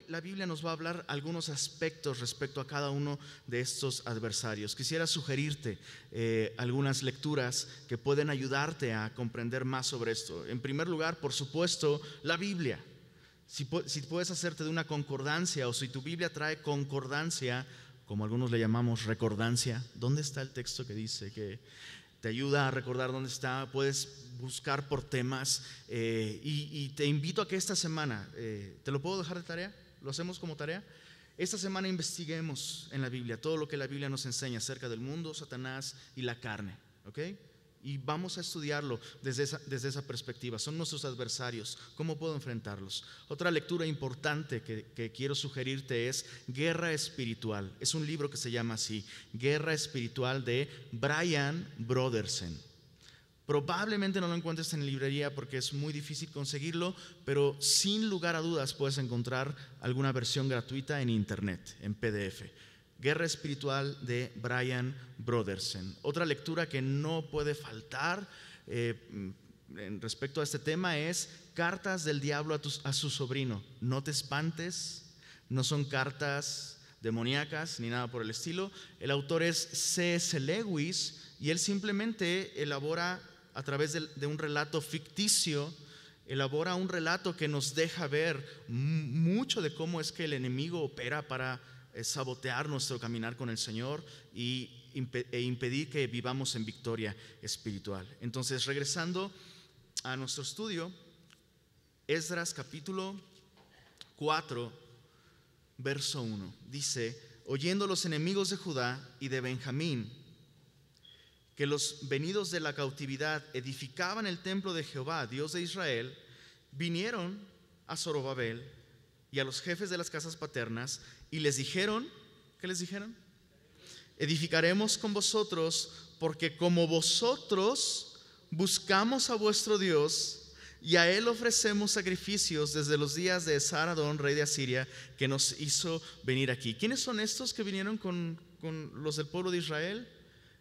la Biblia nos va a hablar algunos aspectos respecto a cada uno de estos adversarios. Quisiera sugerirte algunas lecturas que pueden ayudarte a comprender más sobre esto. En primer lugar, por supuesto, la Biblia. Si puedes hacerte de una concordancia, o si tu Biblia trae concordancia, como algunos le llamamos recordancia, ¿dónde está el texto que dice que te ayuda a recordar dónde está? Puedes buscar por temas y te invito a que esta semana, ¿te lo puedo dejar de tarea? ¿Lo hacemos como tarea? Esta semana investiguemos en la Biblia todo lo que la Biblia nos enseña acerca del mundo, Satanás y la carne, ¿ok? Y vamos a estudiarlo desde esa perspectiva. Son nuestros adversarios. ¿Cómo puedo enfrentarlos? Otra lectura importante que quiero sugerirte es Guerra Espiritual. Es un libro que se llama así, Guerra Espiritual, de Brian Brodersen. Probablemente no lo encuentres en librería porque es muy difícil conseguirlo, pero sin lugar a dudas puedes encontrar alguna versión gratuita en internet, en PDF. Guerra Espiritual, de Brian Brodersen. Otra lectura que no puede faltar en respecto a este tema es Cartas del Diablo a su sobrino. No te espantes, no son cartas demoníacas ni nada por el estilo. El autor es C.S. Lewis y él simplemente elabora, a través de un relato ficticio, elabora un relato que nos deja ver mucho de cómo es que el enemigo opera para sabotear nuestro caminar con el Señor e impedir que vivamos en victoria espiritual. Entonces, regresando a nuestro estudio, Esdras capítulo 4, verso 1, dice: oyendo los enemigos de Judá y de Benjamín que los venidos de la cautividad edificaban el templo de Jehová, Dios de Israel, vinieron a Zorobabel y a los jefes de las casas paternas y les dijeron, ¿qué les dijeron? Edificaremos con vosotros, porque como vosotros buscamos a vuestro Dios y a él ofrecemos sacrificios desde los días de Esar-Adón, rey de Asiria, que nos hizo venir aquí. ¿Quiénes son estos que vinieron con los del pueblo de Israel?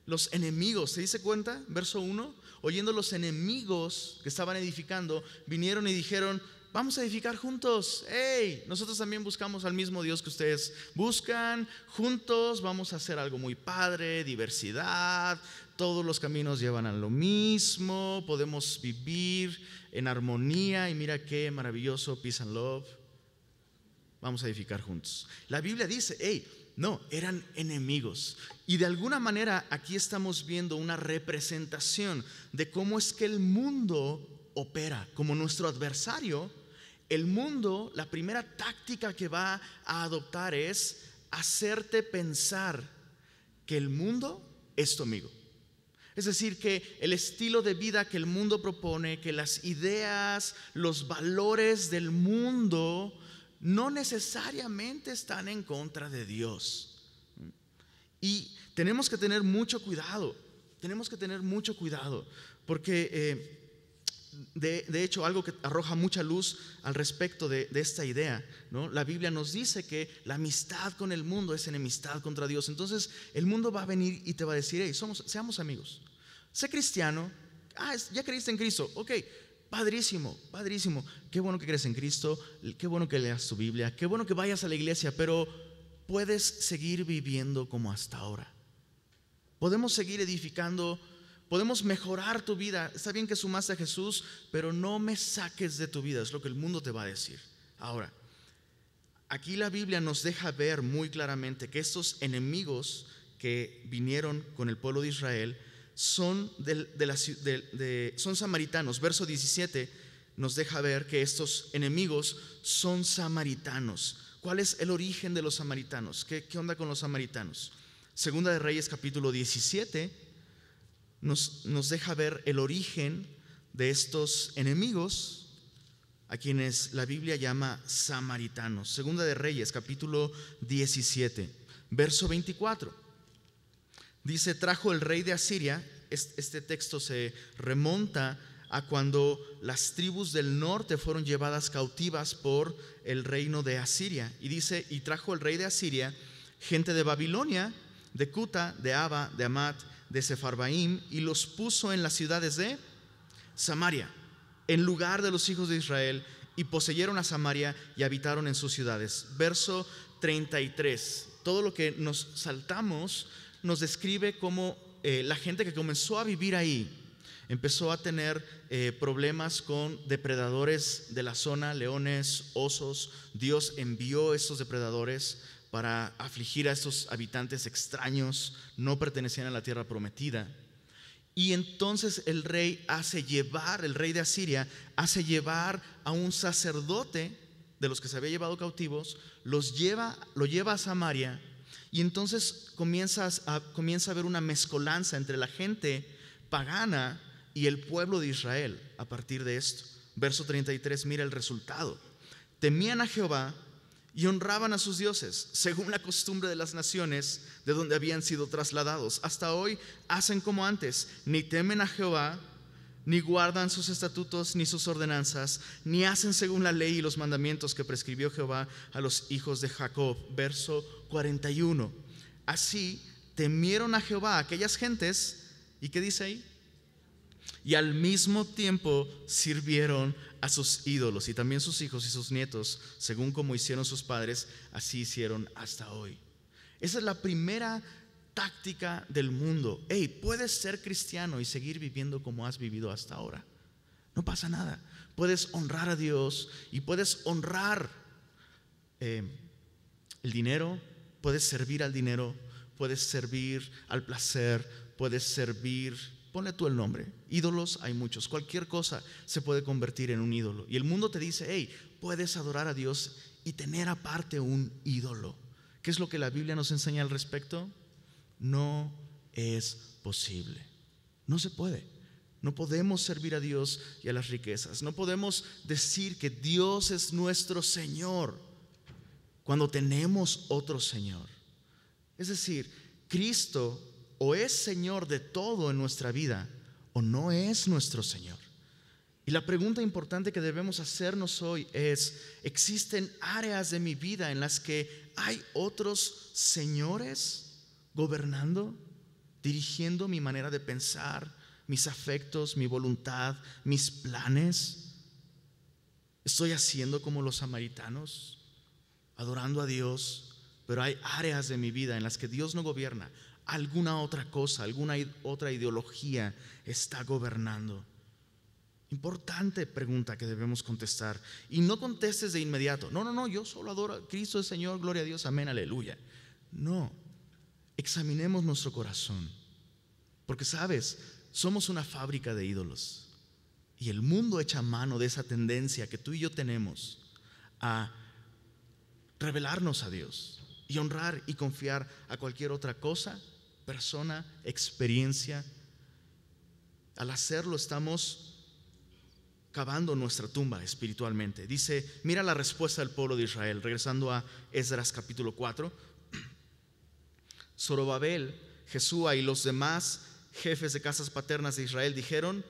Los enemigos. ¿Se dice cuenta? Verso 1, oyendo los enemigos que estaban edificando, vinieron y dijeron: vamos a edificar juntos. Hey, nosotros también buscamos al mismo Dios que ustedes buscan. Juntos vamos a hacer algo muy padre, diversidad. Todos los caminos llevan a lo mismo. Podemos vivir en armonía. Y mira qué maravilloso, peace and love. Vamos a edificar juntos. La Biblia dice, hey, no, eran enemigos. Y de alguna manera aquí estamos viendo una representación de cómo es que el mundo opera como nuestro adversario. El mundo, la primera táctica que va a adoptar es hacerte pensar que el mundo es tu amigo. Es decir, que el estilo de vida que el mundo propone, que las ideas, los valores del mundo no necesariamente están en contra de Dios. Y tenemos que tener mucho cuidado. Tenemos que tener mucho cuidado porque de hecho, algo que arroja mucha luz al respecto de esta idea, ¿no? La Biblia nos dice que la amistad con el mundo es enemistad contra Dios. Entonces el mundo va a venir y te va a decir: hey, seamos amigos, sé cristiano. Ya creíste en Cristo, ok, padrísimo, padrísimo. Qué bueno que crees en Cristo, qué bueno que leas tu Biblia, qué bueno que vayas a la iglesia, pero puedes seguir viviendo como hasta ahora. Podemos seguir edificando. Podemos mejorar tu vida. Está bien que sumaste a Jesús, pero no me saques de tu vida. Es lo que el mundo te va a decir. Ahora, aquí la Biblia nos deja ver muy claramente que estos enemigos que vinieron con el pueblo de Israel son son samaritanos. Verso 17 nos deja ver que estos enemigos son samaritanos. ¿Cuál es el origen de los samaritanos? ¿Qué onda con los samaritanos? Segunda de Reyes capítulo 17 nos deja ver el origen de estos enemigos, a quienes la Biblia llama samaritanos. Segunda de Reyes capítulo 17, verso 24. Dice: trajo el rey de Asiria. Este texto se remonta a cuando las tribus del norte fueron llevadas cautivas por el reino de Asiria. Y dice: y trajo el rey de Asiria gente de Babilonia, de Cuta, de Aba, de Amat, de Sefarbaim, y los puso en las ciudades de Samaria, en lugar de los hijos de Israel, y poseyeron a Samaria y habitaron en sus ciudades. Verso 33. Todo lo que nos saltamos nos describe cómo la gente que comenzó a vivir ahí empezó a tener problemas con depredadores de la zona, leones, osos. Dios envió a estos depredadores para afligir a estos habitantes extraños, no pertenecían a la tierra prometida. Y entonces el rey de Asiria hace llevar a un sacerdote de los que se había llevado cautivos, lo lleva a Samaria, y entonces comienza a haber una mezcolanza entre la gente pagana y el pueblo de Israel a partir de esto. Verso 33, mira el resultado. Temían a Jehová y honraban a sus dioses, según la costumbre de las naciones de donde habían sido trasladados. Hasta hoy hacen como antes, ni temen a Jehová, ni guardan sus estatutos, ni sus ordenanzas, ni hacen según la ley y los mandamientos que prescribió Jehová a los hijos de Jacob. Verso 41. Así temieron a Jehová aquellas gentes, ¿y qué dice ahí? Y al mismo tiempo sirvieron a sus ídolos, y también sus hijos y sus nietos, según como hicieron sus padres, así hicieron hasta hoy. Esa es la primera táctica del mundo. Puedes ser cristiano y seguir viviendo como has vivido hasta ahora. No pasa nada. Puedes honrar a Dios y puedes honrar el dinero, puedes servir al dinero, puedes servir al placer, puedes servir, ponle tú el nombre. Ídolos hay muchos. Cualquier cosa se puede convertir en un ídolo. Y el mundo te dice, puedes adorar a Dios y tener aparte un ídolo. ¿Qué es lo que la Biblia nos enseña al respecto? No es posible. No se puede. No podemos servir a Dios y a las riquezas. No podemos decir que Dios es nuestro Señor cuando tenemos otro Señor. Es decir, Cristo o es Señor de todo en nuestra vida o no es nuestro Señor. Y la pregunta importante que debemos hacernos hoy es: ¿existen áreas de mi vida en las que hay otros señores gobernando, dirigiendo mi manera de pensar, mis afectos, mi voluntad, mis planes? ¿Estoy haciendo como los samaritanos, adorando a Dios, pero hay áreas de mi vida en las que Dios no gobierna? Alguna otra cosa, alguna otra ideología está gobernando. Importante pregunta que debemos contestar. Y no contestes de inmediato: no, yo solo adoro a Cristo el Señor, gloria a Dios, amén, aleluya. No, examinemos nuestro corazón, porque sabes, somos una fábrica de ídolos, y el mundo echa mano de esa tendencia que tú y yo tenemos a revelarnos a Dios y honrar y confiar a cualquier otra cosa, persona, experiencia. Al hacerlo estamos cavando nuestra tumba espiritualmente. Dice, mira la respuesta del pueblo de Israel, regresando a Esdras capítulo 4. Zorobabel, Jesúa y los demás jefes de casas paternas de Israel dijeron: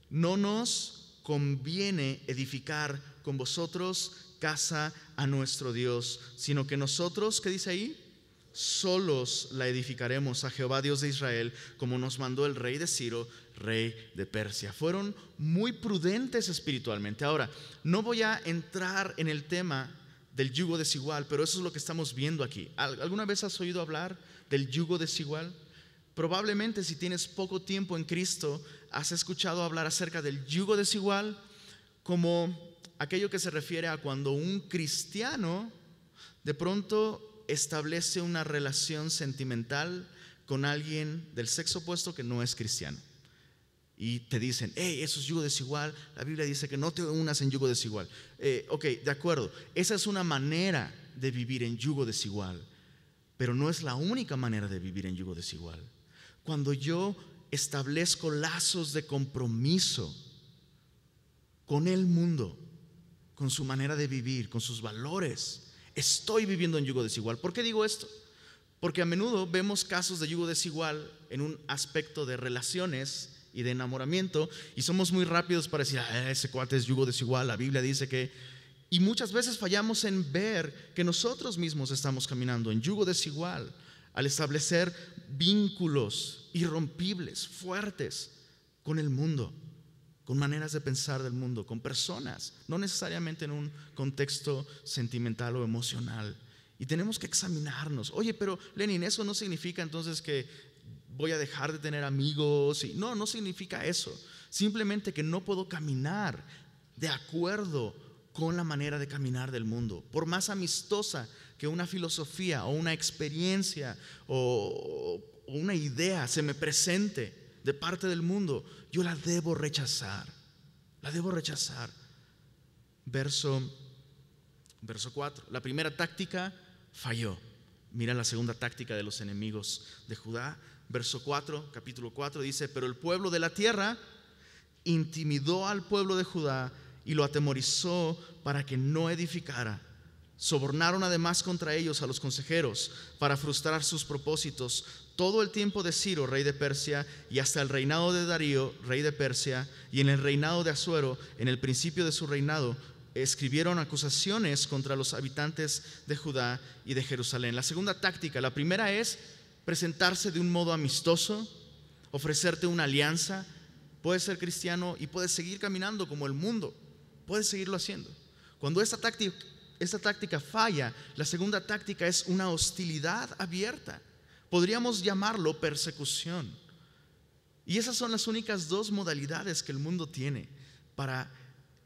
no nos conviene edificar con vosotros casa a nuestro Dios, sino que nosotros, ¿qué dice ahí? Solos la edificaremos a Jehová Dios de Israel, como nos mandó el rey de Ciro, rey de Persia. Fueron muy prudentes espiritualmente. Ahora, no voy a entrar en el tema del yugo desigual, pero eso es lo que estamos viendo aquí. ¿Alguna vez has oído hablar del yugo desigual? Probablemente, si tienes poco tiempo en Cristo, has escuchado hablar acerca del yugo desigual como aquello que se refiere a cuando un cristiano de pronto establece una relación sentimental con alguien del sexo opuesto que no es cristiano. Y te dicen, eso es yugo desigual. La Biblia dice que no te unas en yugo desigual. Ok, de acuerdo. Esa es una manera de vivir en yugo desigual, pero no es la única manera de vivir en yugo desigual. Cuando yo establezco lazos de compromiso con el mundo, con su manera de vivir, con sus valores, estoy viviendo en yugo desigual. ¿Por qué digo esto? Porque a menudo vemos casos de yugo desigual en un aspecto de relaciones y de enamoramiento, y somos muy rápidos para decir, ese cuate es yugo desigual, la Biblia dice que... Y muchas veces fallamos en ver que nosotros mismos estamos caminando en yugo desigual al establecer vínculos irrompibles, fuertes con el mundo. con maneras de pensar del mundo, con personas, no necesariamente en un contexto sentimental o emocional. Y tenemos que examinarnos. Oye, pero Lenin, eso no significa entonces que voy a dejar de tener amigos. No, no significa eso. Simplemente que no puedo caminar de acuerdo con la manera de caminar del mundo. Por más amistosa que una filosofía o una experiencia o una idea se me presente de parte del mundo, yo la debo rechazar. La debo rechazar. Verso 4. La primera táctica falló. Mira la segunda táctica de los enemigos de Judá. Verso 4, capítulo 4 dice: pero el pueblo de la tierra intimidó al pueblo de Judá y lo atemorizó para que no edificara. Sobornaron además contra ellos a los consejeros para frustrar sus propósitos todo el tiempo de Ciro, rey de Persia, y hasta el reinado de Darío, rey de Persia, y en el reinado de Asuero, en el principio de su reinado, escribieron acusaciones contra los habitantes de Judá y de Jerusalén. La segunda táctica, la primera es presentarse de un modo amistoso, ofrecerte una alianza. Puedes ser cristiano y puedes seguir caminando como el mundo, puedes seguirlo haciendo. Cuando esta táctica falla, la segunda táctica es una hostilidad abierta. Podríamos llamarlo persecución. Y esas son las únicas dos modalidades que el mundo tiene para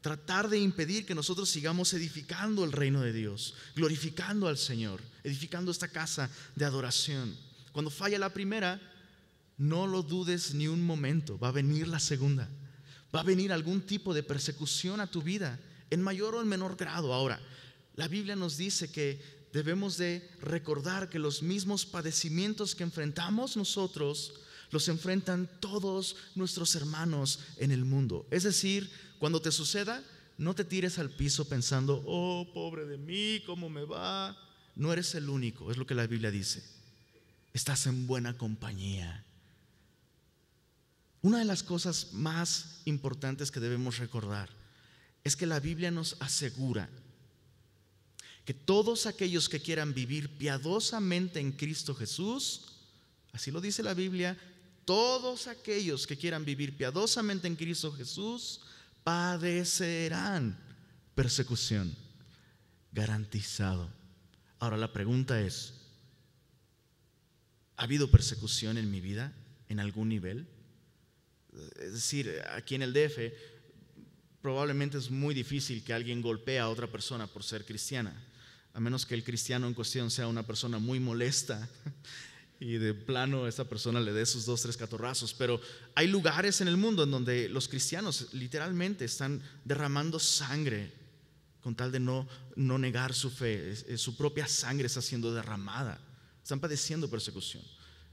tratar de impedir que nosotros sigamos edificando el reino de Dios, glorificando al Señor, edificando esta casa de adoración. Cuando falla la primera, no lo dudes ni un momento, va a venir la segunda. Va a venir algún tipo de persecución a tu vida, en mayor o en menor grado. Ahora, la Biblia nos dice que debemos de recordar que los mismos padecimientos que enfrentamos nosotros, los enfrentan todos nuestros hermanos en el mundo. Es decir, cuando te suceda, no te tires al piso pensando: oh, pobre de mí, ¿cómo me va? No eres el único, es lo que la Biblia dice. Estás en buena compañía. Una de las cosas más importantes que debemos recordar es que la Biblia nos asegura que todos aquellos que quieran vivir piadosamente en Cristo Jesús, así lo dice la Biblia, todos aquellos que quieran vivir piadosamente en Cristo Jesús padecerán persecución, garantizado. Ahora la pregunta es: ¿ha habido persecución en mi vida en algún nivel? Es decir, aquí en el DF probablemente es muy difícil que alguien golpee a otra persona por ser cristiana, a menos que el cristiano en cuestión sea una persona muy molesta y de plano esa persona le dé sus 2, 3 catorrazos. Pero hay lugares en el mundo en donde los cristianos literalmente están derramando sangre con tal de no negar su fe. Su propia sangre está siendo derramada, están padeciendo persecución.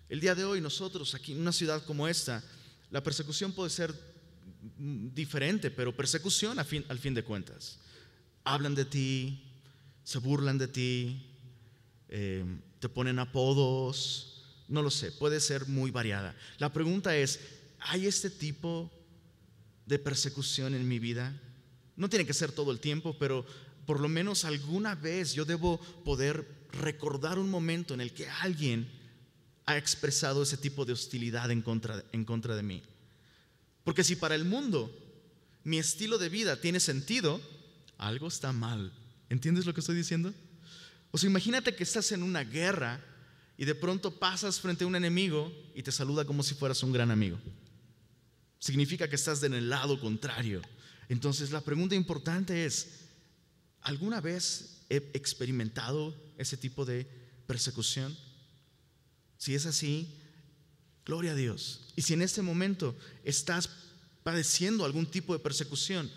El día de hoy nosotros aquí en una ciudad como esta, la persecución puede ser diferente, pero persecución al fin de cuentas. Hablan de ti, se burlan de ti, te ponen apodos, no lo sé, puede ser muy variada. La pregunta es: ¿hay este tipo de persecución en mi vida? No tiene que ser todo el tiempo, pero por lo menos alguna vez yo debo poder recordar un momento en el que alguien ha expresado ese tipo de hostilidad en contra de mí. Porque si para el mundo mi estilo de vida tiene sentido, algo está mal. ¿Entiendes lo que estoy diciendo? O sea, imagínate que estás en una guerra y de pronto pasas frente a un enemigo y te saluda como si fueras un gran amigo. Significa que estás en el lado contrario. Entonces la pregunta importante es: ¿alguna vez he experimentado ese tipo de persecución? Si es así, gloria a Dios. Y si en este momento estás padeciendo algún tipo de persecución,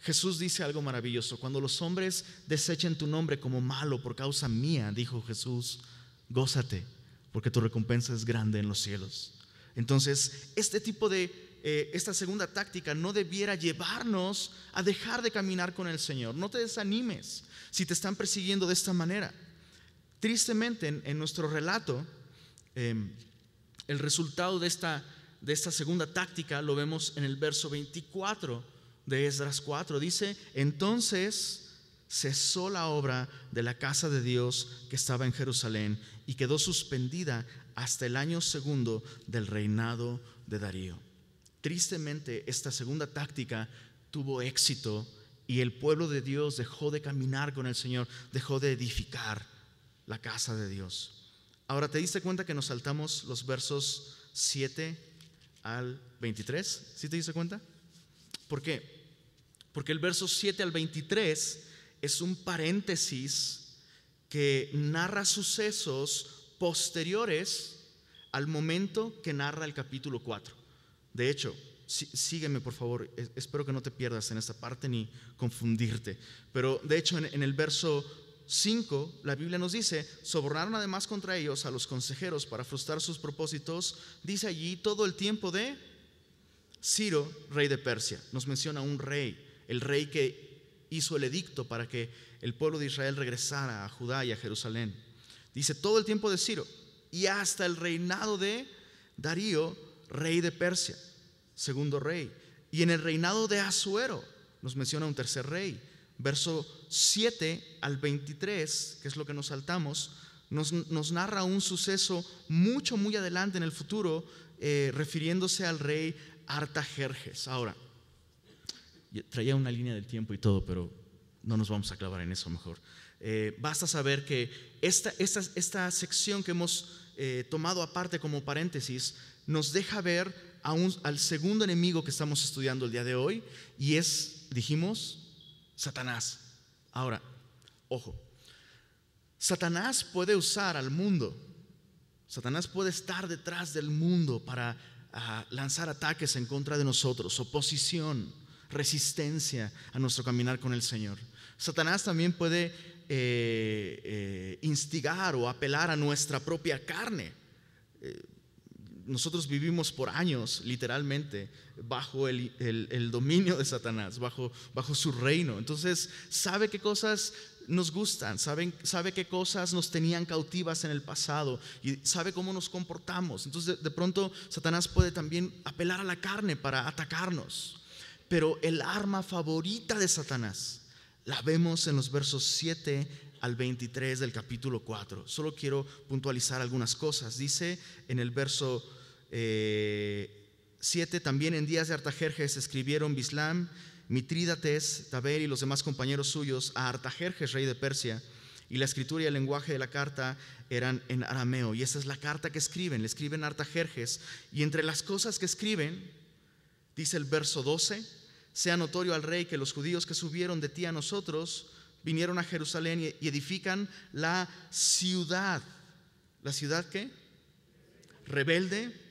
Jesús dice algo maravilloso: cuando los hombres desechen tu nombre como malo por causa mía, dijo Jesús, gózate, porque tu recompensa es grande en los cielos. Entonces, esta segunda táctica no debiera llevarnos a dejar de caminar con el Señor. No te desanimes si te están persiguiendo de esta manera. Tristemente, en nuestro relato, el resultado de esta segunda táctica lo vemos en el verso 24 de Esdras 4. Dice: entonces cesó la obra de la casa de Dios que estaba en Jerusalén y quedó suspendida hasta el año segundo del reinado de Darío. tristemente esta segunda táctica tuvo éxito y el pueblo de Dios dejó de caminar con el Señor, dejó de edificar la casa de Dios. Ahora, ¿te diste cuenta que nos saltamos los versos 7 al 23? ¿Sí te diste cuenta? ¿Por qué? Porque el verso 7 al 23 es un paréntesis que narra sucesos posteriores al momento que narra el capítulo 4. De hecho, sígueme por favor, espero que no te pierdas en esta parte ni confundirte. Pero de hecho en el verso 5 la Biblia nos dice: sobornaron además contra ellos a los consejeros para frustrar sus propósitos. Dice allí todo el tiempo de Ciro, rey de Persia. Nos menciona un rey, el rey que hizo el edicto para que el pueblo de Israel regresara a Judá y a Jerusalén. Dice todo el tiempo de Ciro y hasta el reinado de Darío, rey de Persia, segundo rey. Y en el reinado de Asuero nos menciona un tercer rey. Verso 7 al 23, que es lo que nos saltamos, nos narra un suceso muy adelante en el futuro, refiriéndose al rey Artajerjes. Ahora, traía una línea del tiempo y todo, pero no nos vamos a clavar en eso mejor. Basta saber que esta sección que hemos tomado aparte como paréntesis nos deja ver al segundo enemigo que estamos estudiando el día de hoy, y es, dijimos, Satanás. Ahora, ojo, Satanás puede usar al mundo, Satanás puede estar detrás del mundo para lanzar ataques en contra de nosotros, oposición, resistencia a nuestro caminar con el Señor. Satanás también puede instigar o apelar a nuestra propia carne. Nosotros vivimos por años, literalmente, bajo el dominio de Satanás, bajo su reino. Entonces, sabe qué cosas nos gustan, sabe qué cosas nos tenían cautivas en el pasado y sabe cómo nos comportamos. Entonces, de pronto, Satanás puede también apelar a la carne para atacarnos. Pero el arma favorita de Satanás la vemos en los versos 7 al 23 del capítulo 4. Solo quiero puntualizar algunas cosas. Dice en el verso 7: también en días de Artajerjes escribieron Bislam, Mitrídates, Taber y los demás compañeros suyos a Artajerjes, rey de Persia, y la escritura y el lenguaje de la carta eran en arameo. Y esa es la carta que escriben, le escriben a Artajerjes, y entre las cosas que escriben, dice el verso 12: sea notorio al rey que los judíos que subieron de ti a nosotros vinieron a Jerusalén y edifican la ciudad. ¿La ciudad qué? Rebelde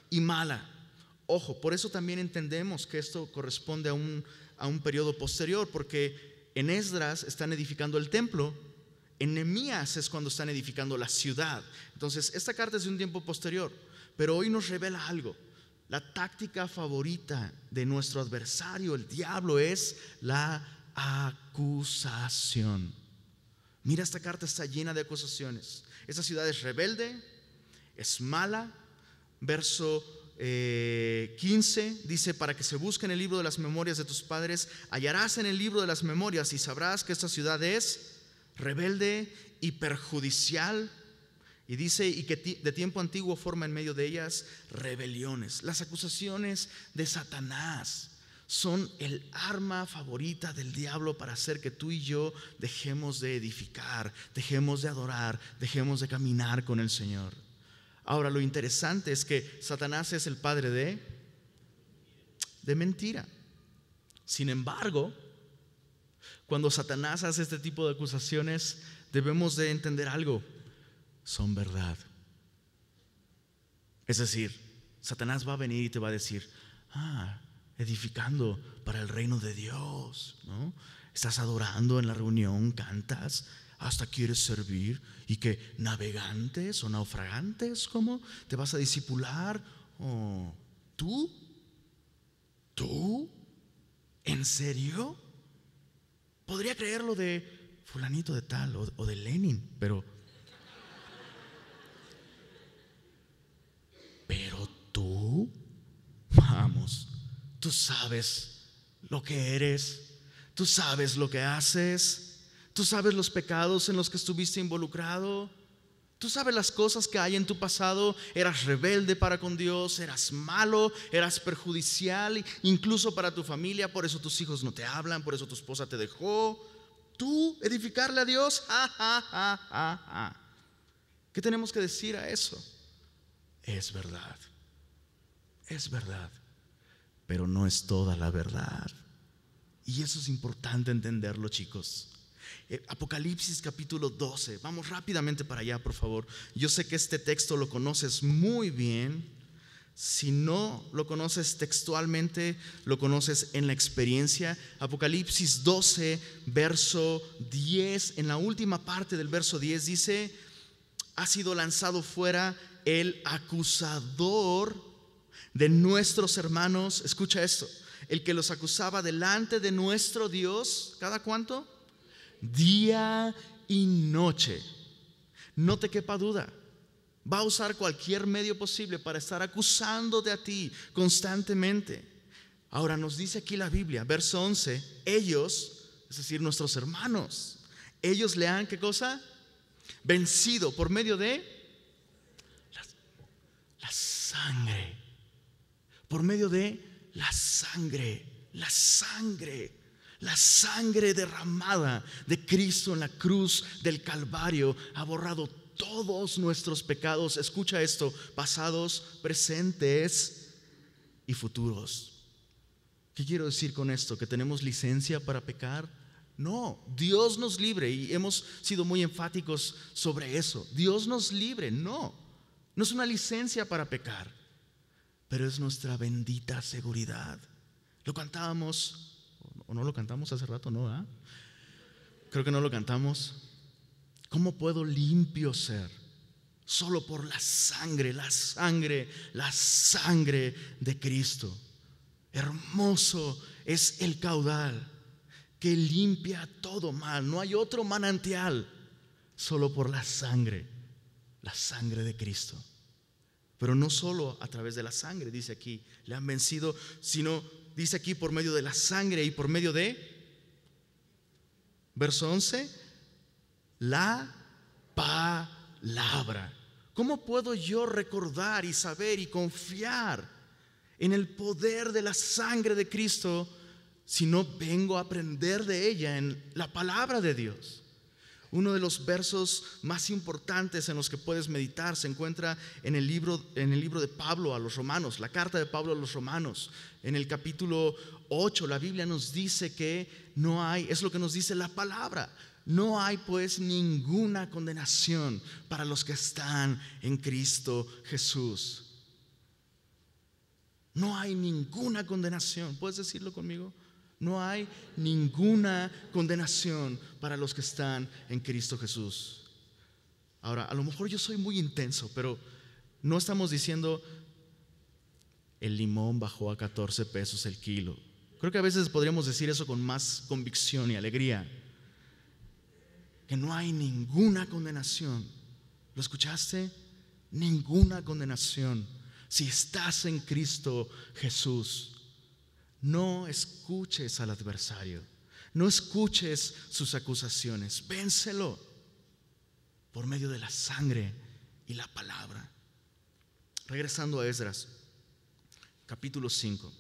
y mala. Ojo, por eso también entendemos que esto corresponde a un periodo posterior, porque en Esdras están edificando el templo, en Nehemías es cuando están edificando la ciudad. Entonces, esta carta es de un tiempo posterior, pero hoy nos revela algo. La táctica favorita de nuestro adversario, el diablo, es la acusación. Mira, esta carta está llena de acusaciones. Esta ciudad es rebelde, es mala. Verso 15 dice: para que se busque en el libro de las memorias de tus padres, hallarás en el libro de las memorias y sabrás que esta ciudad es rebelde y perjudicial. Y dice: y que de tiempo antiguo forma en medio de ellas rebeliones. Las acusaciones de Satanás son el arma favorita del diablo para hacer que tú y yo dejemos de edificar, dejemos de adorar, dejemos de caminar con el Señor. Ahora, lo interesante es que Satanás es el padre de mentira. Sin embargo, cuando Satanás hace este tipo de acusaciones, debemos de entender algo: son verdad. Es decir, Satanás va a venir y te va a decir: edificando para el reino de Dios, ¿no? Estás adorando en la reunión, cantas, hasta quieres servir, y que navegantes o naufragantes, ¿cómo? ¿Te vas a discipular? ¿Tú? ¿En serio? Podría creerlo de fulanito de tal o de Lenin, pero tú, vamos, tú sabes lo que eres, tú sabes lo que haces, tú sabes los pecados en los que estuviste involucrado. Tú sabes las cosas que hay en tu pasado. Eras rebelde para con Dios, eras malo, eras perjudicial, incluso para tu familia. Por eso tus hijos no te hablan, por eso tu esposa te dejó. ¿Tú edificarle a Dios? ¿Qué tenemos que decir a eso? Es verdad, pero no es toda la verdad. Y eso es importante entenderlo, chicos. Apocalipsis capítulo 12. Vamos rápidamente para allá, por favor. Yo sé que este texto lo conoces muy bien. Si no lo conoces textualmente, lo conoces en la experiencia. Apocalipsis 12, verso 10. En la última parte del verso 10 dice: ha sido lanzado fuera el acusador de nuestros hermanos. Escucha esto: el que los acusaba delante de nuestro Dios, ¿cada cuánto? Día y noche. No te quepa duda, va a usar cualquier medio posible para estar acusándote a ti constantemente. Ahora nos dice aquí la Biblia, verso 11: ellos, es decir, nuestros hermanos, ellos le han, ¿qué cosa? Vencido por medio de la sangre. Por medio de la sangre. La sangre derramada de Cristo en la cruz del Calvario ha borrado todos nuestros pecados. Escucha esto: pasados, presentes y futuros. ¿Qué quiero decir con esto? ¿Que tenemos licencia para pecar? No, Dios nos libre, y hemos sido muy enfáticos sobre eso. Dios nos libre, no es una licencia para pecar, pero es nuestra bendita seguridad. Lo cantábamos, ¿o no lo cantamos hace rato? No, ¿eh? Creo que no lo cantamos. ¿Cómo puedo limpio ser? Solo por la sangre de Cristo. Hermoso es el caudal que limpia todo mal. No hay otro manantial, solo por la sangre de Cristo. Pero no solo a través de la sangre, dice aquí, le han vencido, sino dice aquí por medio de la sangre y por medio de, verso 11, la palabra. ¿Cómo puedo yo recordar y saber y confiar en el poder de la sangre de Cristo si no vengo a aprender de ella en la palabra de Dios? Uno de los versos más importantes en los que puedes meditar se encuentra en el libro de Pablo a los Romanos, la carta de Pablo a los Romanos. En el capítulo 8 la Biblia nos dice que no hay, es lo que nos dice la palabra: no hay pues ninguna condenación para los que están en Cristo Jesús. No hay ninguna condenación. ¿Puedes decirlo conmigo? No hay ninguna condenación para los que están en Cristo Jesús. Ahora, a lo mejor yo soy muy intenso, pero no estamos diciendo el limón bajó a 14 pesos el kilo. Creo que a veces podríamos decir eso con más convicción y alegría. Que no hay ninguna condenación. ¿Lo escuchaste? Ninguna condenación si estás en Cristo Jesús. No escuches al adversario, no escuches sus acusaciones. Vénselo por medio de la sangre y la palabra. Regresando a Esdras, capítulo 5.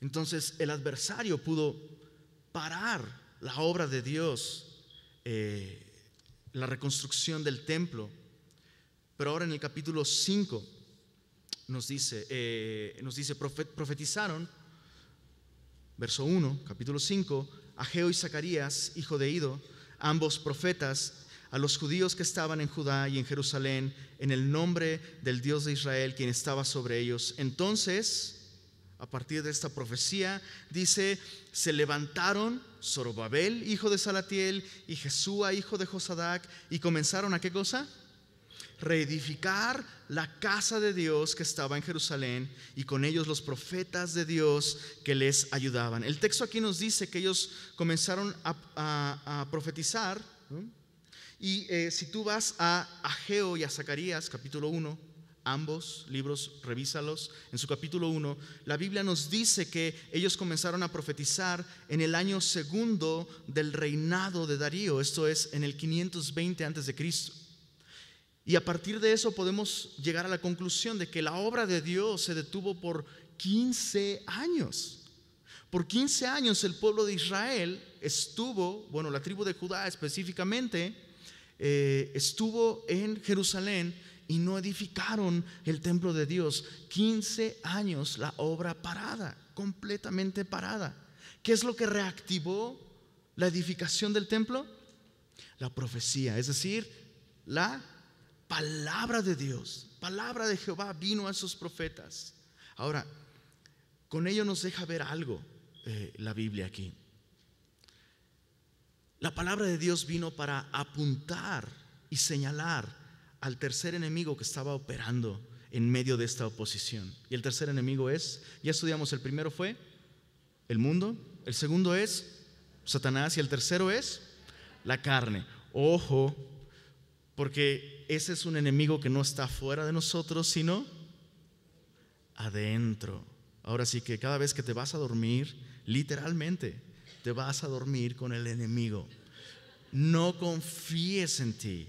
Entonces el adversario pudo parar la obra de Dios, la reconstrucción del templo. Pero ahora en el capítulo 5 nos dice profetizaron. Verso 1, capítulo 5: Ageo y Zacarías, hijo de Ido, ambos profetas, a los judíos que estaban en Judá y en Jerusalén, en el nombre del Dios de Israel, quien estaba sobre ellos. Entonces, a partir de esta profecía, dice: se levantaron Zorobabel, hijo de Salatiel, y Jesúa, hijo de Josadac, y comenzaron ¿a qué cosa? Reedificar la casa de Dios que estaba en Jerusalén, y con ellos los profetas de Dios que les ayudaban. El texto aquí nos dice que ellos comenzaron a profetizar, ¿no? Y si tú vas a Ageo y a Zacarías, capítulo 1, ambos libros, revísalos. En su capítulo 1, la Biblia nos dice que ellos comenzaron a profetizar en el año segundo del reinado de Darío, esto es en el 520 a.C. Y a partir de eso podemos llegar a la conclusión de que la obra de Dios se detuvo por 15 años. Por 15 años el pueblo de Israel estuvo, la tribu de Judá específicamente, estuvo en Jerusalén y no edificaron el templo de Dios. 15 años la obra parada, completamente parada. ¿Qué es lo que reactivó la edificación del templo? La profecía, es decir, la palabra de Dios, palabra de Jehová vino a sus profetas. Ahora, con ello nos deja ver algo la Biblia aquí. La palabra de Dios vino para apuntar y señalar al tercer enemigo que estaba operando en medio de esta oposición. Y el tercer enemigo es, ya estudiamos, el primero fue el mundo, el segundo es Satanás y el tercero es la carne. Ojo, porque ese es un enemigo que no está fuera de nosotros, sino adentro. Ahora sí que cada vez que te vas a dormir, literalmente te vas a dormir con el enemigo. No confíes en ti,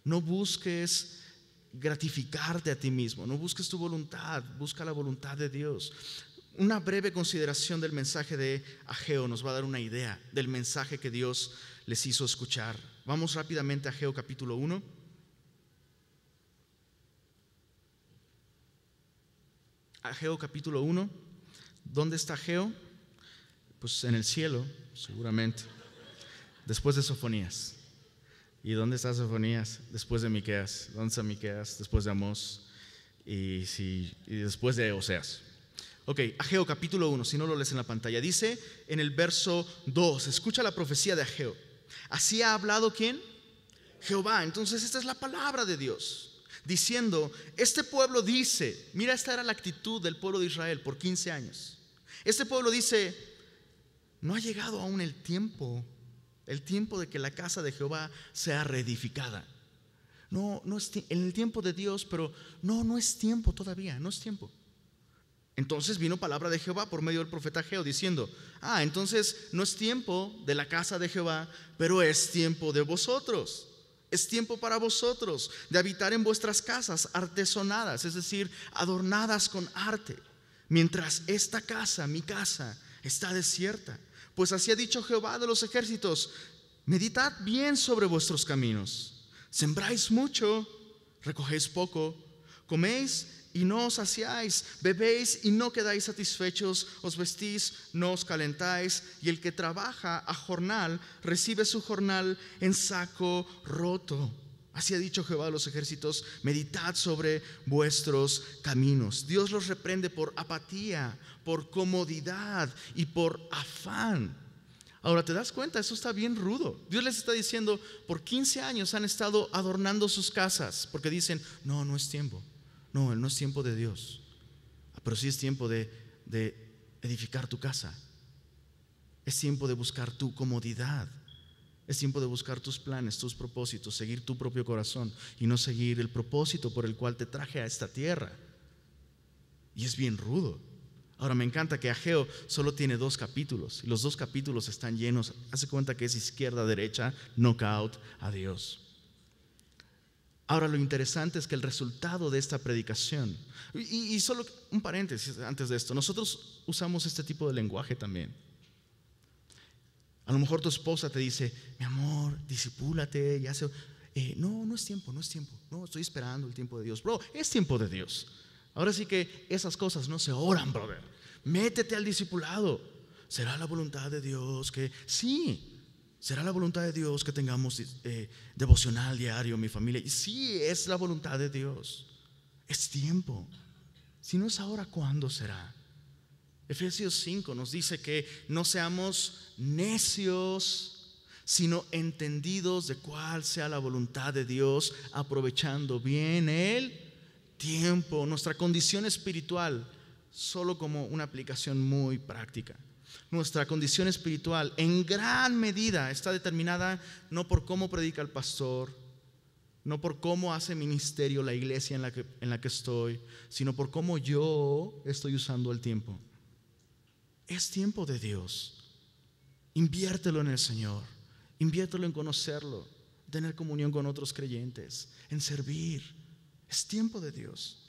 no busques gratificarte a ti mismo, no busques tu voluntad, busca la voluntad de Dios. Una breve consideración del mensaje de Ageo nos va a dar una idea del mensaje que Dios les hizo escuchar. Vamos rápidamente a Ageo capítulo 1. Ageo capítulo 1. ¿Dónde está Ageo? Pues en el cielo, seguramente, después de Sofonías. ¿Y dónde está Sofonías? Después de Miqueas. ¿Dónde está Miqueas? Después de Amós y después de Oseas. Ok, Ageo capítulo 1, si no lo lees en la pantalla, dice en el verso 2, escucha la profecía de Ageo. Así ha hablado ¿quién? Jehová. Entonces esta es la palabra de Dios, diciendo, este pueblo dice, mira, esta era la actitud del pueblo de Israel por 15 años. Este pueblo dice, no ha llegado aún el tiempo de que la casa de Jehová sea reedificada. No es en el tiempo de Dios, pero no es tiempo todavía, no es tiempo. Entonces vino palabra de Jehová por medio del profeta Ageo diciendo, entonces no es tiempo de la casa de Jehová, pero es tiempo de vosotros. Es tiempo para vosotros de habitar en vuestras casas artesonadas, es decir, adornadas con arte, mientras esta casa, mi casa, está desierta. Pues así ha dicho Jehová de los ejércitos, meditad bien sobre vuestros caminos. Sembráis mucho, recogéis poco, coméis y no os saciáis, bebéis y no quedáis satisfechos, os vestís, no os calentáis, y el que trabaja a jornal recibe su jornal en saco roto. Así ha dicho Jehová de los ejércitos, meditad sobre vuestros caminos. Dios los reprende por apatía, por comodidad y por afán. Ahora, ¿te das cuenta? Eso está bien rudo. Dios les está diciendo, por 15 años han estado adornando sus casas, porque dicen, no es tiempo. No es tiempo de Dios, pero sí es tiempo de edificar tu casa. Es tiempo de buscar tu comodidad. Es tiempo de buscar tus planes, tus propósitos, seguir tu propio corazón y no seguir el propósito por el cual te traje a esta tierra. Y es bien rudo. Ahora me encanta que Ageo solo tiene 2 capítulos y los 2 capítulos están llenos. Hace cuenta que es izquierda, derecha, knockout, adiós. Ahora lo interesante es que el resultado de esta predicación, y solo un paréntesis antes de esto, nosotros usamos este tipo de lenguaje también. A lo mejor tu esposa te dice, mi amor, discipúlate, no es tiempo, no estoy esperando el tiempo de Dios. Bro, es tiempo de Dios. Ahora sí que esas cosas no se oran, brother. Métete al discipulado. ¿Será la voluntad de Dios que sí? ¿Será la voluntad de Dios que tengamos devocional diario, mi familia? Y sí, es la voluntad de Dios. Es tiempo. Si no es ahora, ¿cuándo será? Efesios 5 nos dice que no seamos necios, sino entendidos de cuál sea la voluntad de Dios, aprovechando bien el tiempo. Nuestra condición espiritual, solo como una aplicación muy práctica. Nuestra condición espiritual en gran medida está determinada no por cómo predica el pastor, no por cómo hace ministerio la iglesia en la que estoy, sino por cómo yo estoy usando el tiempo. Es tiempo de Dios. Inviértelo en el Señor, inviértelo en conocerlo, tener comunión con otros creyentes, en servir. Es tiempo de Dios.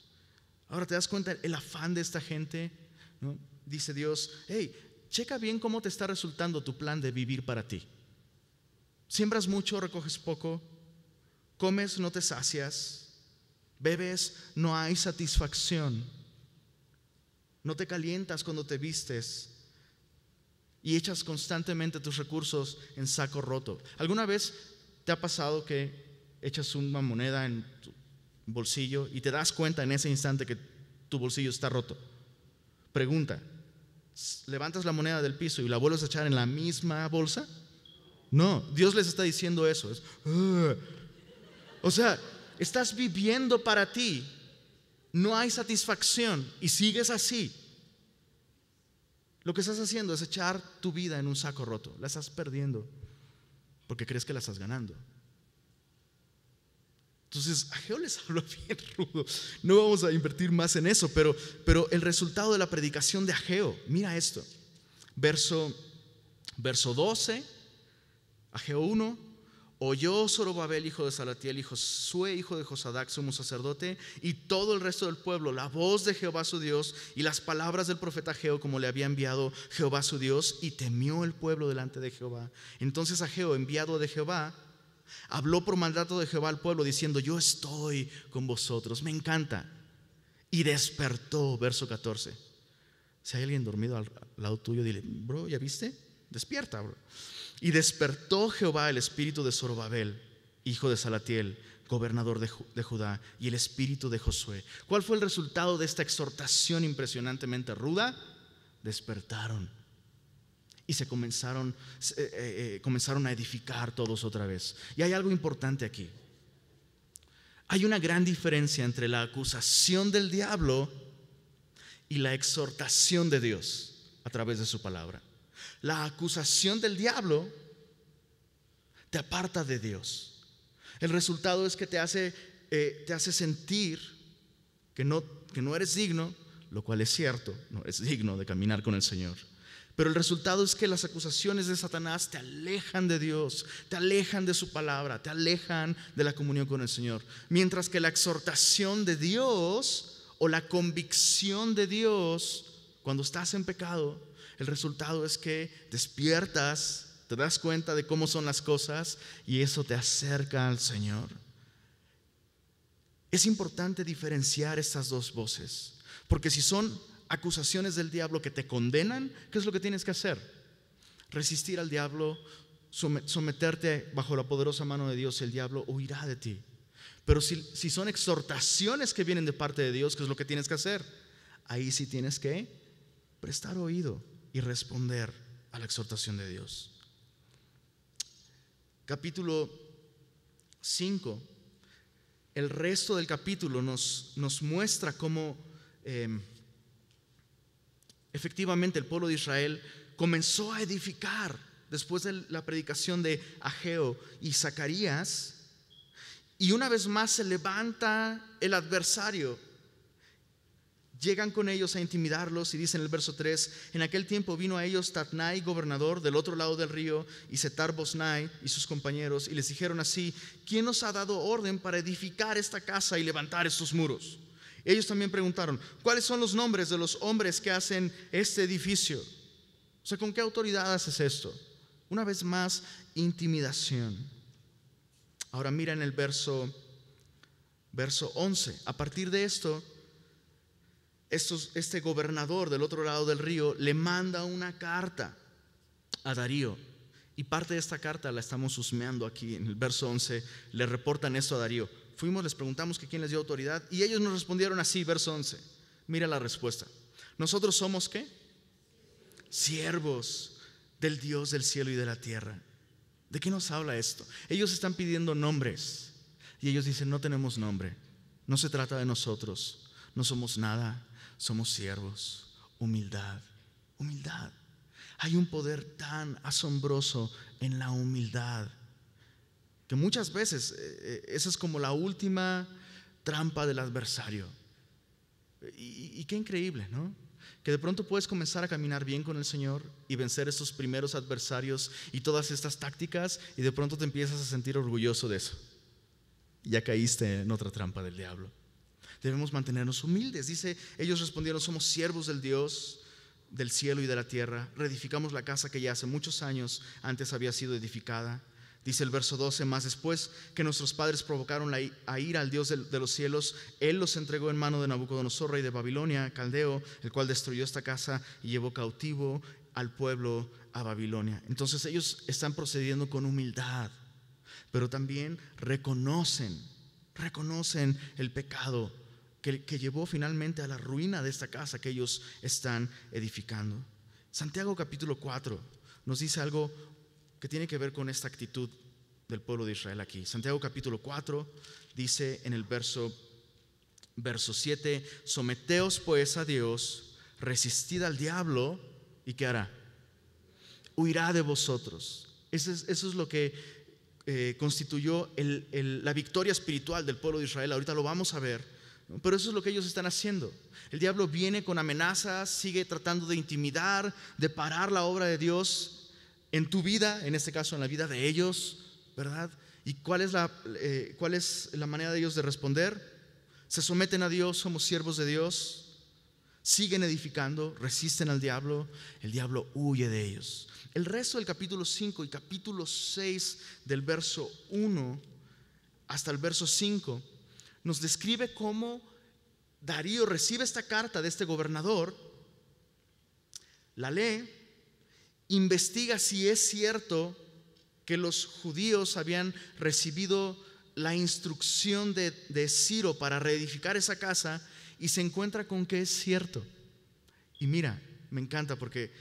Ahora te das cuenta el afán de esta gente, ¿no? Dice Dios, hey, checa bien cómo te está resultando tu plan de vivir para ti. Siembras mucho, recoges poco. Comes, no te sacias. Bebes, no hay satisfacción. No te calientas cuando te vistes. Y echas constantemente tus recursos en saco roto. ¿Alguna vez te ha pasado que echas una moneda en tu bolsillo y te das cuenta en ese instante que tu bolsillo está roto? Pregunta, ¿levantas la moneda del piso y la vuelves a echar en la misma bolsa? No, Dios les está diciendo eso. O sea, estás viviendo para ti, no hay satisfacción y sigues así. Lo que estás haciendo es echar tu vida en un saco roto. La estás perdiendo porque crees que la estás ganando. Entonces Ageo les habló bien rudo. No vamos a invertir más en eso, pero el resultado de la predicación de Ageo, mira esto. Verso 12, Ageo 1. Oyó Zorobabel, hijo de Salatiel, y Josué, hijo de Josadac, sumo sacerdote, y todo el resto del pueblo, la voz de Jehová su Dios y las palabras del profeta Ageo, como le había enviado Jehová su Dios, y temió el pueblo delante de Jehová. Entonces Ageo, enviado de Jehová, habló por mandato de Jehová al pueblo, diciendo, yo estoy con vosotros. Me encanta. Y despertó, verso 14. Si hay alguien dormido al lado tuyo, dile, bro, ¿ya viste? Despierta, bro. Y despertó Jehová el espíritu de Zorobabel, hijo de Salatiel, gobernador de Judá, y el espíritu de Josué. ¿Cuál fue el resultado de esta exhortación impresionantemente ruda? Despertaron y se comenzaron a edificar todos otra vez. Y hay algo importante aquí. Hay una gran diferencia entre la acusación del diablo y la exhortación de Dios a través de su palabra. La acusación del diablo te aparta de Dios. El resultado es que te hace sentir que no eres digno, lo cual es cierto, no eres digno de caminar con el Señor. Pero el resultado es que las acusaciones de Satanás te alejan de Dios, te alejan de su palabra, te alejan de la comunión con el Señor. Mientras que la exhortación de Dios o la convicción de Dios, cuando estás en pecado, el resultado es que despiertas, te das cuenta de cómo son las cosas y eso te acerca al Señor. Es importante diferenciar estas dos voces, porque si son acusaciones del diablo que te condenan, ¿qué es lo que tienes que hacer? Resistir al diablo, someterte bajo la poderosa mano de Dios, y el diablo huirá de ti. Pero si son exhortaciones que vienen de parte de Dios, ¿qué es lo que tienes que hacer? Ahí sí tienes que prestar oído y responder a la exhortación de Dios. Capítulo 5. El resto del capítulo nos muestra cómo efectivamente el pueblo de Israel comenzó a edificar después de la predicación de Ageo y Zacarías, y una vez más se levanta el adversario. Llegan con ellos a intimidarlos y dice en el verso 3: en aquel tiempo vino a ellos Tatnai, gobernador del otro lado del río, y Setar-Bosnai y sus compañeros, y les dijeron así: ¿quién nos ha dado orden para edificar esta casa y levantar estos muros? Ellos también preguntaron: ¿cuáles son los nombres de los hombres que hacen este edificio? O sea, ¿con qué autoridad haces esto? Una vez más, intimidación. Ahora mira en el verso 11. A partir de esto, este gobernador del otro lado del río le manda una carta a Darío, y parte de esta carta la estamos husmeando aquí en el verso 11. Le reportan esto a Darío. Fuimos, les preguntamos que quién les dio autoridad, y ellos nos respondieron así, verso 11. Mira la respuesta: nosotros somos ¿qué? Siervos del Dios del cielo y de la tierra. ¿De qué nos habla esto? Ellos están pidiendo nombres y ellos dicen: no tenemos nombre, no se trata de nosotros, no somos nada. Somos siervos. Humildad, humildad. Hay un poder tan asombroso en la humildad que muchas veces esa es como la última trampa del adversario. Y qué increíble, ¿no? Que de pronto puedes comenzar a caminar bien con el Señor y vencer estos primeros adversarios y todas estas tácticas, y de pronto te empiezas a sentir orgulloso de eso. Ya caíste en otra trampa del diablo. Debemos mantenernos humildes. Dice, ellos respondieron: somos siervos del Dios del cielo y de la tierra, reedificamos la casa que ya hace muchos años antes había sido edificada. Dice el verso 12: mas después que nuestros padres provocaron a ira al Dios de los cielos, Él los entregó en mano de Nabucodonosor, rey de Babilonia, caldeo, el cual destruyó esta casa y llevó cautivo al pueblo a Babilonia. Entonces ellos están procediendo con humildad, pero también reconocen el pecado que llevó finalmente a la ruina de esta casa que ellos están edificando. Santiago capítulo 4 nos dice algo que tiene que ver con esta actitud del pueblo de Israel aquí. Santiago capítulo 4 dice en el verso 7: someteos pues a Dios, resistid al diablo, ¿y qué hará? Huirá de vosotros. Eso es lo que constituyó la victoria espiritual del pueblo de Israel. Ahorita lo vamos a ver, pero eso es lo que ellos están haciendo. El diablo viene con amenazas, sigue tratando de intimidar, de parar la obra de Dios en tu vida, en este caso en la vida de ellos, ¿verdad? ¿Y cuál es la manera de ellos de responder? Se someten a Dios, somos siervos de Dios, siguen edificando, resisten al diablo, el diablo huye de ellos. El resto del capítulo 5 y capítulo 6, del verso 1 hasta el verso 5, nos describe cómo Darío recibe esta carta de este gobernador, la lee, investiga si es cierto que los judíos habían recibido la instrucción de Ciro para reedificar esa casa, y se encuentra con que es cierto. Y mira, me encanta porque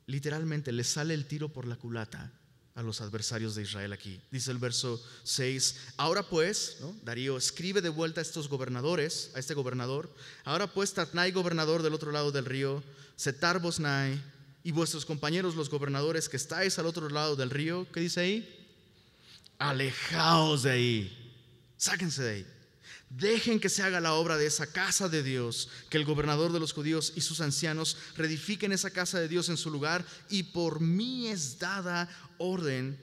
literalmente le sale el tiro por la culata a los adversarios de Israel aquí. Dice el verso 6: ahora pues, ¿no? Darío escribe de vuelta a estos gobernadores, a este gobernador: ahora pues, Tatnai, gobernador del otro lado del río, Setar-Bosnai, y vuestros compañeros los gobernadores que estáis al otro lado del río, ¿qué dice ahí? Alejaos de ahí, sáquense de ahí. Dejen que se haga la obra de esa casa de Dios, que el gobernador de los judíos y sus ancianos reedifiquen esa casa de Dios en su lugar, y por mí es dada orden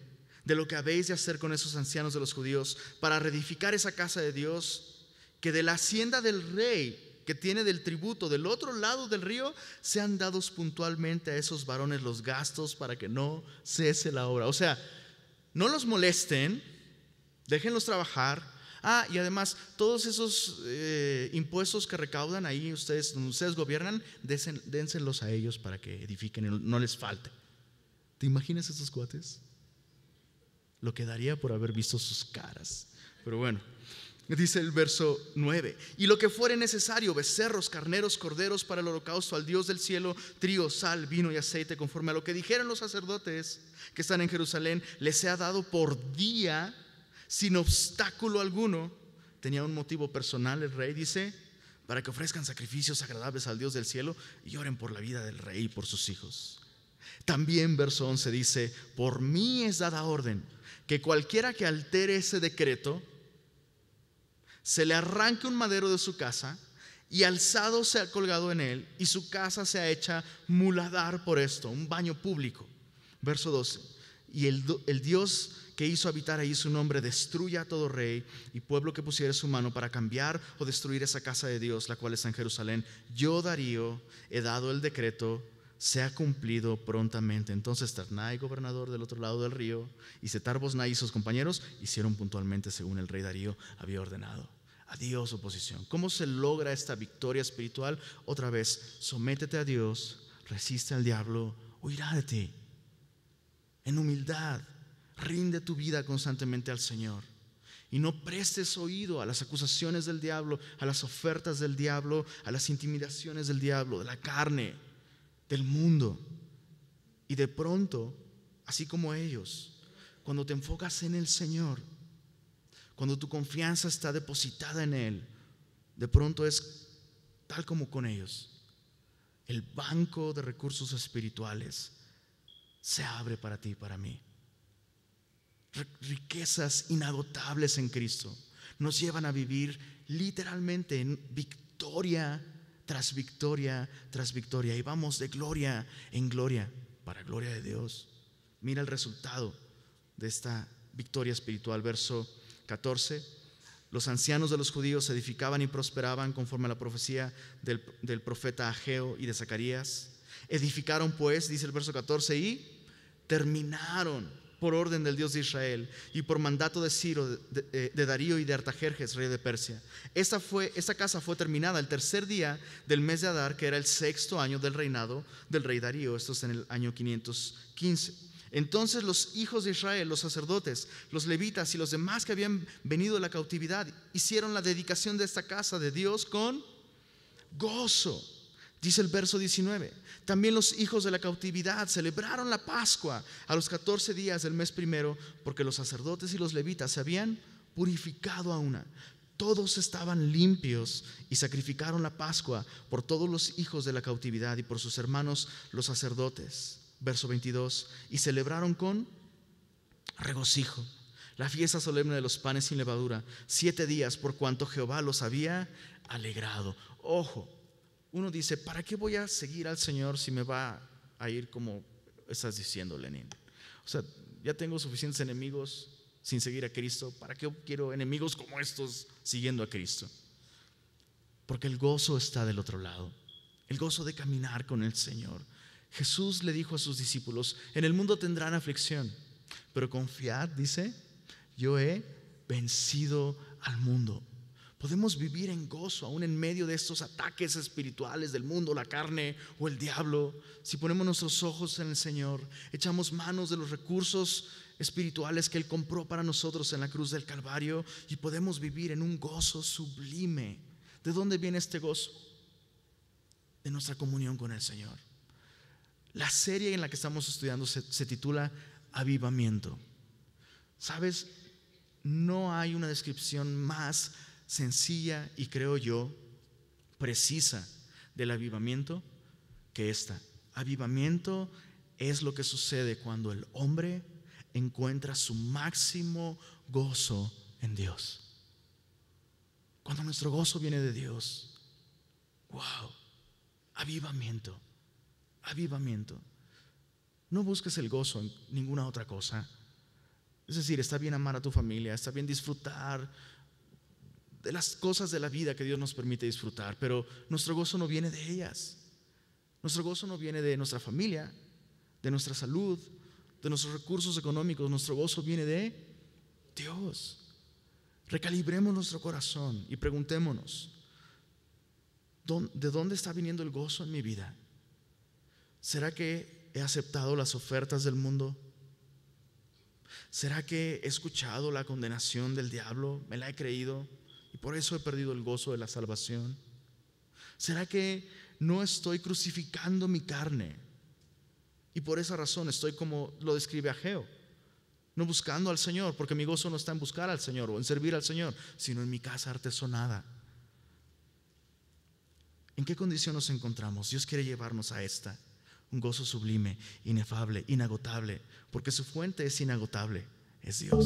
de lo que habéis de hacer con esos ancianos de los judíos para reedificar esa casa de Dios, que de la hacienda del rey que tiene del tributo del otro lado del río sean dados puntualmente a esos varones los gastos para que no cese la obra. O sea, no los molesten, déjenlos trabajar. Y además, todos esos impuestos que recaudan ahí donde ustedes gobiernan, dénselos a ellos para que edifiquen y no les falte. ¿Te imaginas esos cuates? Lo que daría por haber visto sus caras. Pero bueno, dice el verso 9: y lo que fuere necesario, becerros, carneros, corderos para el holocausto al Dios del cielo, trigo, sal, vino y aceite, conforme a lo que dijeron los sacerdotes que están en Jerusalén, les sea dado por día, sin obstáculo alguno. Tenía un motivo personal el rey, dice, para que ofrezcan sacrificios agradables al Dios del cielo y oren por la vida del rey y por sus hijos. También verso 11 dice: por mí es dada orden que cualquiera que altere ese decreto, se le arranque un madero de su casa y alzado sea colgado en él, y su casa sea hecha muladar por esto, un baño público. Verso 12: y el Dios que hizo habitar ahí su nombre destruya a todo rey y pueblo que pusiere su mano para cambiar o destruir esa casa de Dios, la cual está en Jerusalén. Yo, Darío, he dado el decreto, sea cumplido prontamente. Entonces Tatnai, gobernador del otro lado del río, y Setar-Bosnai y sus compañeros hicieron puntualmente según el rey Darío había ordenado. Adiós, oposición. ¿Cómo se logra esta victoria espiritual? Otra vez, sométete a Dios, resiste al diablo, huirá de ti. En humildad, rinde tu vida constantemente al Señor y no prestes oído a las acusaciones del diablo, a las ofertas del diablo, a las intimidaciones del diablo, de la carne, del mundo. Y de pronto, así como ellos, cuando te enfocas en el Señor, cuando tu confianza está depositada en Él, de pronto es tal como con ellos. El banco de recursos espirituales se abre para ti y para mí. Riquezas inagotables en Cristo nos llevan a vivir literalmente en victoria tras victoria tras victoria. Y vamos de gloria en gloria, para gloria de Dios. Mira el resultado de esta victoria espiritual. Verso 14: los ancianos de los judíos se edificaban y prosperaban conforme a la profecía del profeta Ageo y de Zacarías. Edificaron pues, dice el verso 14, y terminaron por orden del Dios de Israel y por mandato de Ciro, de Darío y de Artajerjes, rey de Persia. Esta casa fue terminada el tercer día del mes de Adar, que era el sexto año del reinado del rey Darío. Esto es en el año 515. Entonces los hijos de Israel, los sacerdotes, los levitas y los demás que habían venido de la cautividad, hicieron la dedicación de esta casa de Dios con gozo. Dice el verso 19: también los hijos de la cautividad celebraron la Pascua a los 14 días del mes primero, porque los sacerdotes y los levitas se habían purificado a una. Todos estaban limpios y sacrificaron la Pascua por todos los hijos de la cautividad y por sus hermanos los sacerdotes. Verso 22: y celebraron con regocijo la fiesta solemne de los panes sin levadura 7 días, por cuanto Jehová los había alegrado. Ojo, uno dice: ¿para qué voy a seguir al Señor si me va a ir como estás diciendo, Lenin? O sea, ya tengo suficientes enemigos sin seguir a Cristo. ¿Para qué quiero enemigos como estos siguiendo a Cristo? Porque el gozo está del otro lado, el gozo de caminar con el Señor. Jesús le dijo a sus discípulos: en el mundo tendrán aflicción, pero confiad, dice, yo he vencido al mundo. Podemos vivir en gozo aún en medio de estos ataques espirituales del mundo, la carne o el diablo, si ponemos nuestros ojos en el Señor, echamos manos de los recursos espirituales que Él compró para nosotros en la cruz del Calvario, y podemos vivir en un gozo sublime. ¿De dónde viene este gozo? De nuestra comunión con el Señor. La serie en la que estamos estudiando se titula Avivamiento. ¿Sabes? No hay una descripción más sencilla y, creo yo, precisa del avivamiento que esta. Avivamiento es lo que sucede cuando el hombre encuentra su máximo gozo en Dios. Cuando nuestro gozo viene de Dios. ¡Wow! Avivamiento. Avivamiento. No busques el gozo en ninguna otra cosa. Es decir, está bien amar a tu familia, está bien disfrutar de las cosas de la vida que Dios nos permite disfrutar, pero nuestro gozo no viene de ellas. Nuestro gozo no viene de nuestra familia, de nuestra salud, de nuestros recursos económicos. Nuestro gozo viene de Dios. Recalibremos nuestro corazón y preguntémonos: ¿de dónde está viniendo el gozo en mi vida? ¿Será que he aceptado las ofertas del mundo? ¿Será que he escuchado la condenación del diablo? ¿Me la he creído y por eso he perdido el gozo de la salvación? ¿Será que no estoy crucificando mi carne y por esa razón estoy como lo describe Ageo, no buscando al Señor? Porque mi gozo no está en buscar al Señor o en servir al Señor, sino en mi casa artesonada. ¿En qué condición nos encontramos? Dios quiere llevarnos a esta. Un gozo sublime, inefable, inagotable, porque su fuente es inagotable, es Dios.